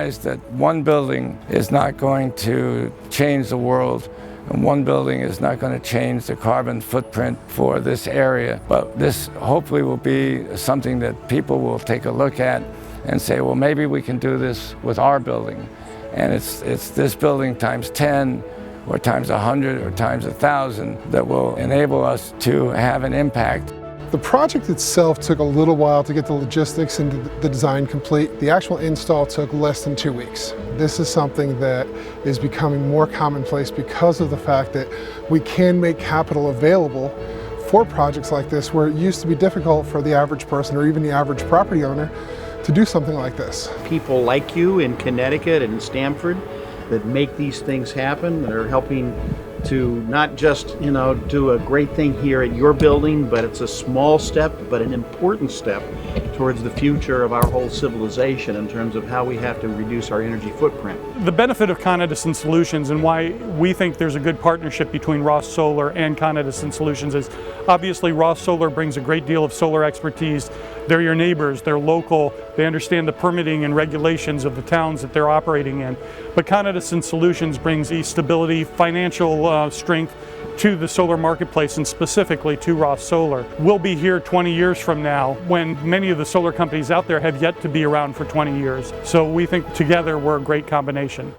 realize that one building is not going to change the world, and one building is not going to change the carbon footprint for this area. But this hopefully will be something that people will take a look at and say, well, maybe we can do this with our building. And it's this building times 10 or times 100 or times 1,000 that will enable us to have an impact. The project itself took a little while to get the logistics and the design complete. The actual install took less than 2 weeks. This is something that is becoming more commonplace because of the fact that we can make capital available for projects like this, where it used to be difficult for the average person or even the average property owner to do something like this. People like you in Connecticut and Stamford that make these things happen, that are helping to not just, do a great thing here at your building, but it's a small step, but an important step towards the future of our whole civilization in terms of how we have to reduce our energy footprint. The benefit of Con Edison Solutions and why we think there's a good partnership between Ross Solar and Con Edison Solutions is obviously Ross Solar brings a great deal of solar expertise. They're your neighbors, they're local, they understand the permitting and regulations of the towns that they're operating in. But Con Edison Solutions brings the stability, financial strength to the solar marketplace, and specifically to Ross Solar. We'll be here 20 years from now when many of the solar companies out there have yet to be around for 20 years. So we think together we're a great combination.